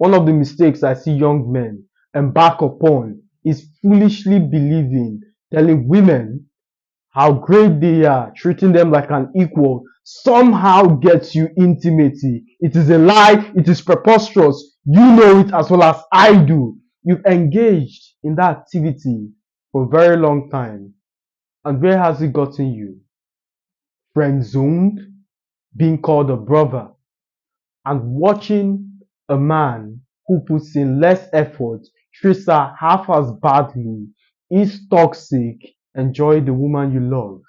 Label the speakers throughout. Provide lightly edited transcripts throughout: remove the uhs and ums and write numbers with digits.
Speaker 1: One of the mistakes I see young men embark upon is foolishly believing, telling women how great they are, treating them like an equal, somehow gets you intimacy. It is a lie, it is preposterous. You know it as well as I do. You've engaged in that activity for a very long time. And where has it gotten you? Friend zoned, being called a brother, and watching a man who puts in less effort treats her half as badly, is toxic, enjoy the woman you love.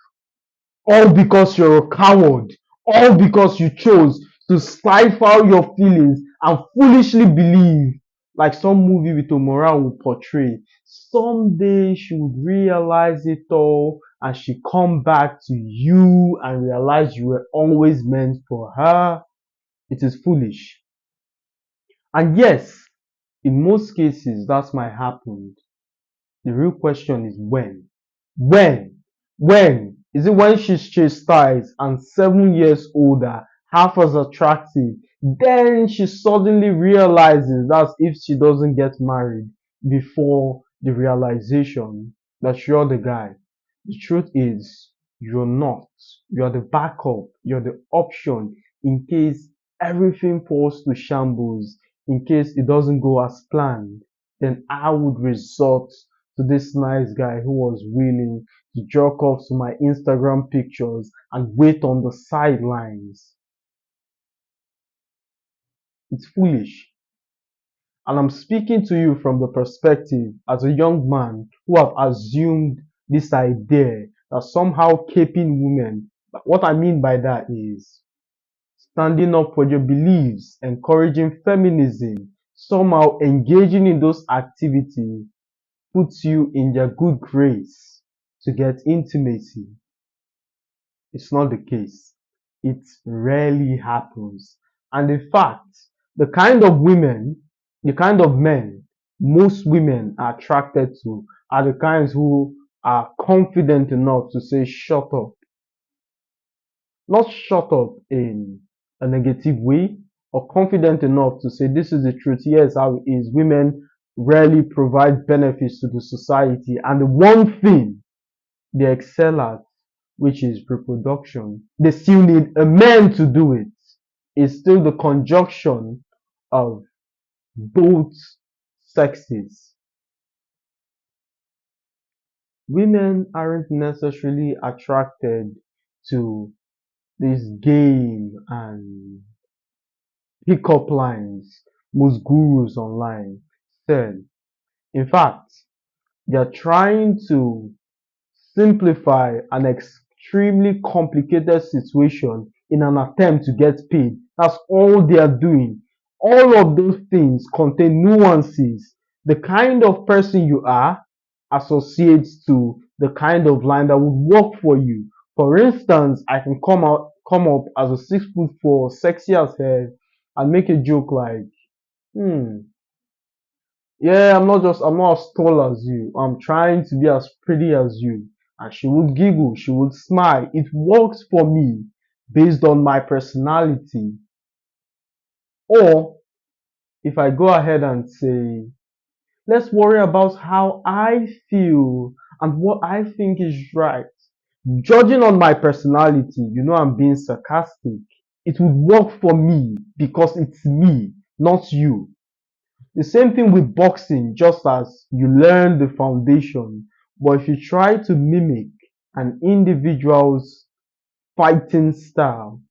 Speaker 1: All because you're a coward, all because you chose to stifle your feelings and foolishly believe, like some movie with Omora will portray, someday she would realize it all and she come back to you and realize you were always meant for her. It is foolish. And yes, in most cases, that might happen. The real question is when. When? When? Is it when she's chastised and 7 years older, half as attractive? Then she suddenly realizes that if she doesn't get married before the realization that you're the guy. The truth is, you're not. You're the backup. You're the option in case everything falls to shambles, in case it doesn't go as planned. Then I would resort to this nice guy who was willing to jerk off to my Instagram pictures and wait on the sidelines. It's foolish. And I'm speaking to you from the perspective as a young man who have assumed this idea that somehow caping women, what I mean by that is standing up for your beliefs, encouraging feminism, somehow engaging in those activities puts you in their good grace to get intimacy. It's not the case. It rarely happens. And in fact, the kind of women, the kind of men most women are attracted to are the kinds who are confident enough to say, shut up. Not shut up in a negative way, or confident enough to say, this is the truth. Here's how it is. Women rarely provide benefits to the society. And the one thing they excel at, which is reproduction, they still need a man to do it. It's still the conjunction of both sexes. Women aren't necessarily attracted to this game and pickup lines most gurus online said. In fact, they're trying to simplify an extremely complicated situation in an attempt to get paid. That's all they are doing. All of those things contain nuances. The kind of person you are associates to the kind of line that would work for you. For instance, I can come up as a 6'4", sexy as hell, and make a joke like, yeah, I'm not as tall as you. I'm trying to be as pretty as you. And she would giggle, she would smile. It works for me based on my personality. Or if I go ahead and say, let's worry about how I feel and what I think is right. Judging on my personality, you know I'm being sarcastic. It would work for me because it's me, not you. The same thing with boxing, just as you learn the foundation, but if you try to mimic an individual's fighting style,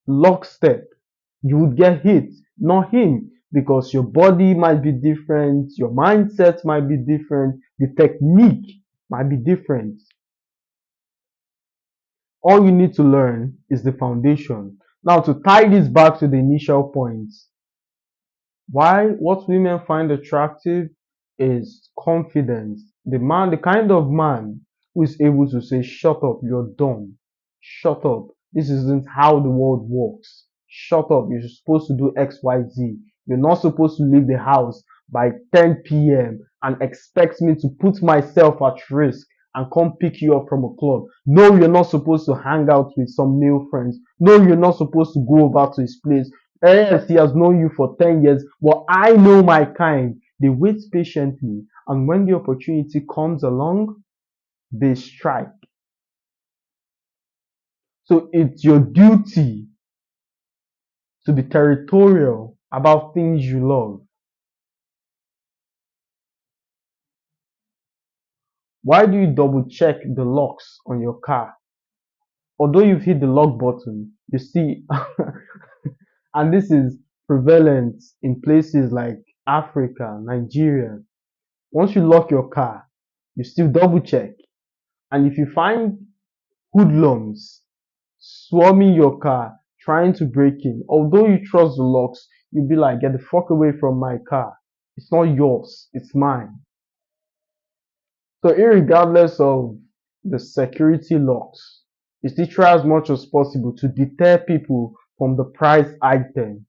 Speaker 1: lockstep, you would get hit, not him, because your body might be different, your mindset might be different, the technique might be different. All you need to learn is the foundation. Now, to tie this back to the initial points, what women find attractive is confidence. The kind of man who is able to say, shut up, you're dumb. Shut up. This isn't how the world works. Shut up. You're supposed to do X, Y, Z. You're not supposed to leave the house by 10 p.m. and expect me to put myself at risk and come pick you up from a club. No, you're not supposed to hang out with some male friends. No, you're not supposed to go over to his place. Yes, he has known you for 10 years, but I know my kind. They wait patiently, and when the opportunity comes along, they strike. So it's your duty to be territorial about things you love. Why do you double check the locks on your car? Although you've hit the lock button, you see, and this is prevalent in places like Africa, Nigeria. Once you lock your car, you still double check. And if you find hoodlums swarming your car, trying to break in, although you trust the locks, you'll be like, get the fuck away from my car. It's not yours, it's mine. So, irregardless of the security locks, you still try as much as possible to deter people from the prize item.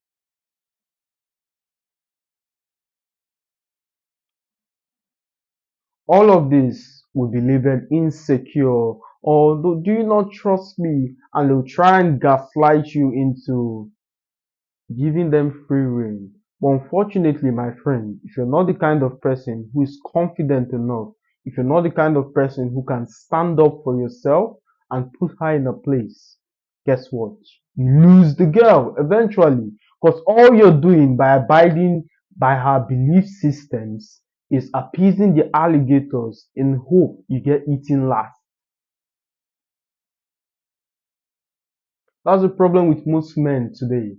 Speaker 1: All of this will be labeled insecure or do you not trust me? And they'll try and gaslight you into giving them free rein. But unfortunately, my friend, if you're not the kind of person who is confident enough, if you're not the kind of person who can stand up for yourself and put her in a place, guess what? You lose the girl eventually. Because all you're doing by abiding by her belief systems is appeasing the alligators in hope you get eaten last. That's the problem with most men today.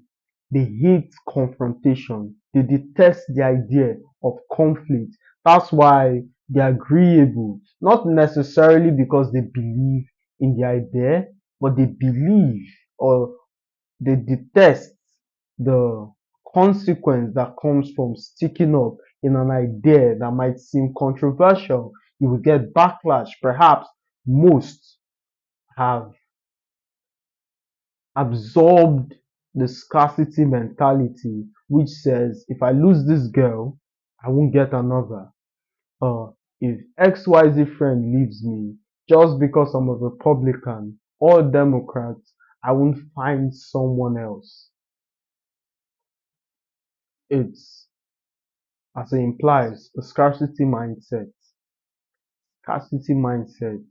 Speaker 1: They hate confrontation. They detest the idea of conflict. That's why they're agreeable. Not necessarily because they believe in the idea, but they believe or they detest the consequence that comes from sticking up in an idea that might seem controversial. You will get backlash. Perhaps most have absorbed the scarcity mentality, which says if I lose this girl, I won't get another. If XYZ friend leaves me just because I'm a Republican or a Democrat, I won't find someone else. It's, as it implies, a scarcity mindset. Scarcity mindset.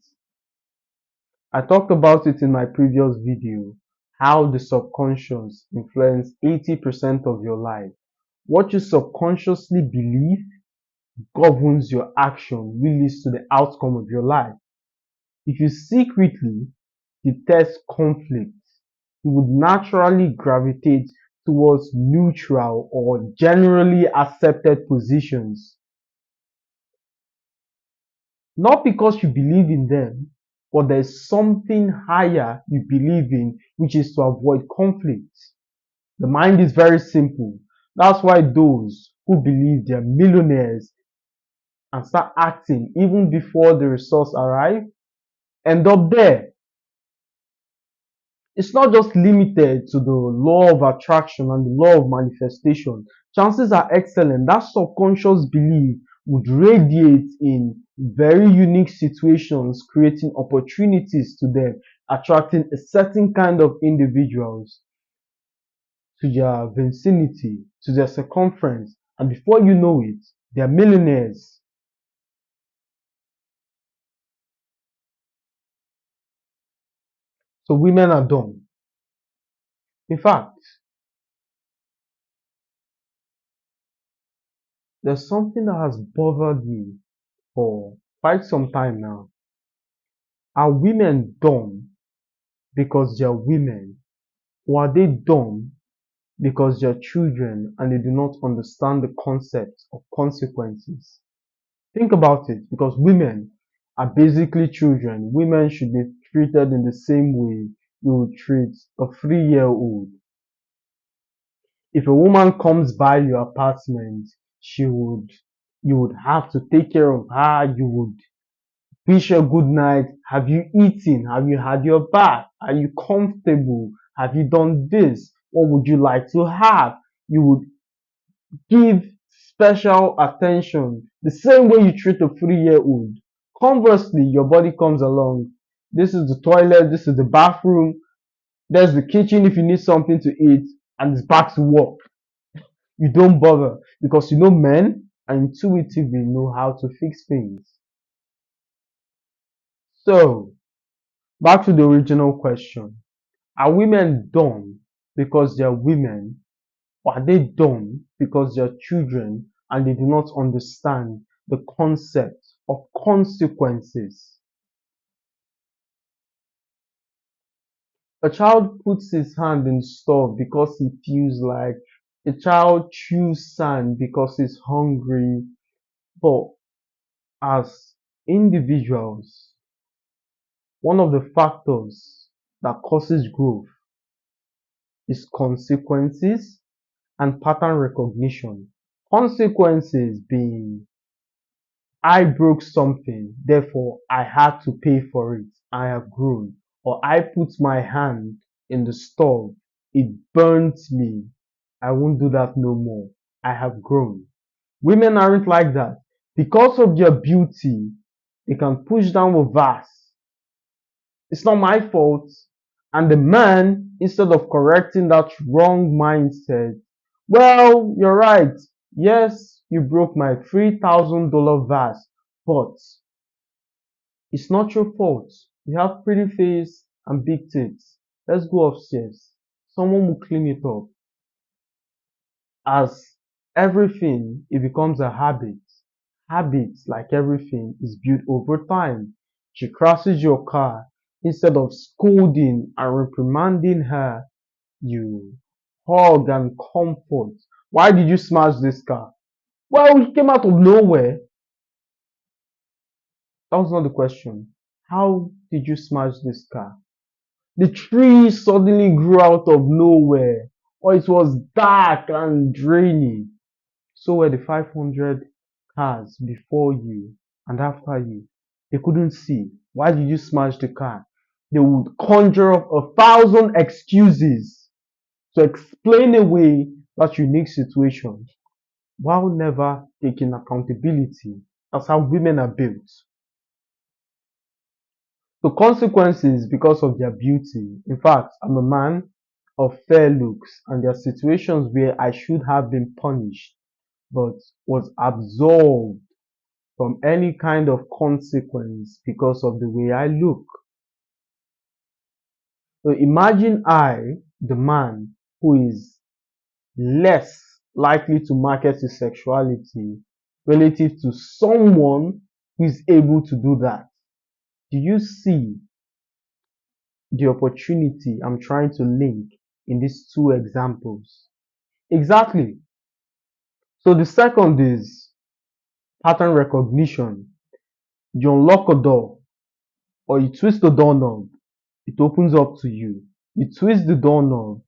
Speaker 1: I talked about it in my previous video, how the subconscious influences 80% of your life. What you subconsciously believe governs your action, which leads to the outcome of your life. If you secretly detest conflict, you would naturally gravitate towards neutral or generally accepted positions. Not because you believe in them, but there's something higher you believe in, which is to avoid conflict. The mind is very simple. That's why those who believe they're millionaires and start acting even before the resource arrive end up there. It's not just limited to the law of attraction and the law of manifestation. Chances are excellent that subconscious belief would radiate in very unique situations, creating opportunities to them, attracting a certain kind of individuals to their vicinity, to their circumference, and before you know it, they're millionaires. So women are dumb. In fact, there's something that has bothered me for quite some time now. Are women dumb because they're women? Or are they dumb because they're children and they do not understand the concept of consequences? Think about it, because women are basically children. Women should be treated in the same way you would treat a 3-year old. If a woman comes by your apartment, she would you would have to take care of her, you would wish her good night. Have you eaten? Have you had your bath? Are you comfortable? Have you done this? What would you like to have? You would give special attention the same way you treat a 3-year old. Conversely, your body comes along. This is the toilet, this is the bathroom, there's the kitchen if you need something to eat, and it's back to work. You don't bother because you know men intuitively know how to fix things. So, back to the original question. Are women dumb because they're women? Or are they dumb because they're children and they do not understand the concept of consequences? A child puts his hand in stove because he feels like, a child chews sand because he's hungry. But as individuals, one of the factors that causes growth is consequences and pattern recognition. Consequences being, I broke something, therefore I had to pay for it. I have grown. Or I put my hand in the stove, it burnt me. I won't do that no more. I have grown. Women aren't like that. Because of their beauty, they can push down a vase. It's not my fault. And the man, instead of correcting that wrong mindset, well, you're right. Yes, you broke my $3,000 vase, but it's not your fault. You have pretty face and big tits. Let's go upstairs. Someone will clean it up. As everything, it becomes a habit. Habits, like everything, is built over time. She crashes your car. Instead of scolding and reprimanding her, you hug and comfort. Why did you smash this car? Well, he came out of nowhere. That was not the question. How did you smash this car? The tree suddenly grew out of nowhere, or it was dark and rainy. So were the 500 cars before you and after you. They couldn't see. Why did you smash the car? They would conjure up 1,000 excuses to explain away that unique situation while never taking accountability. That's how women are built. The consequences because of their beauty. In fact, I'm a man of fair looks, and there are situations where I should have been punished but was absolved from any kind of consequence because of the way I look. So imagine I, the man who is less likely to market his sexuality relative to someone who is able to do that. Do you see the opportunity I'm trying to link in these two examples? Exactly. So the second is pattern recognition. You unlock a door or you twist the doorknob, it opens up to you. You twist the doorknob,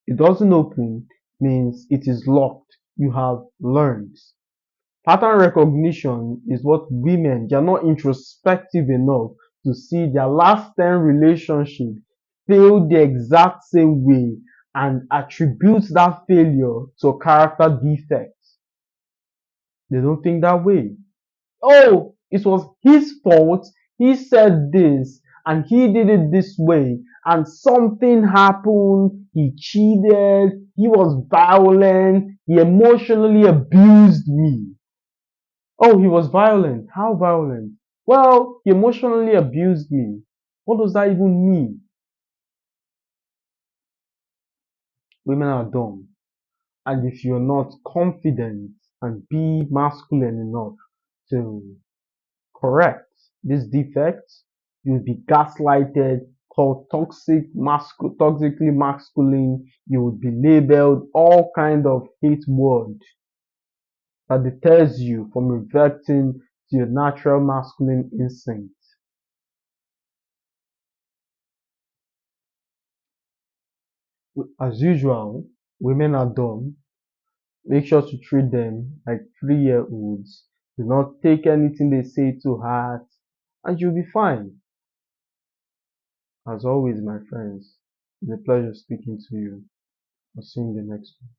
Speaker 1: it doesn't open, means it is locked. You have learned. Pattern recognition is what women, they are not introspective enough to see their last 10 relationships failed the exact same way and attribute that failure to a character defect. They don't think that way. Oh, it was his fault. He said this and he did it this way and something happened. He cheated. He was violent. He emotionally abused me. Oh, he was violent. How violent? Well, he emotionally abused me. What does that even mean? Women are dumb. And if you're not confident and be masculine enough to correct this defect, you'll be gaslighted, called toxically masculine. You will be labeled all kind of hate word that deters you from reverting to your natural masculine instinct. As usual, women are dumb. Make sure to treat them like 3-year-olds. Do not take anything they say to heart, and you'll be fine. As always, my friends, it's a pleasure speaking to you. I'll see you in the next one.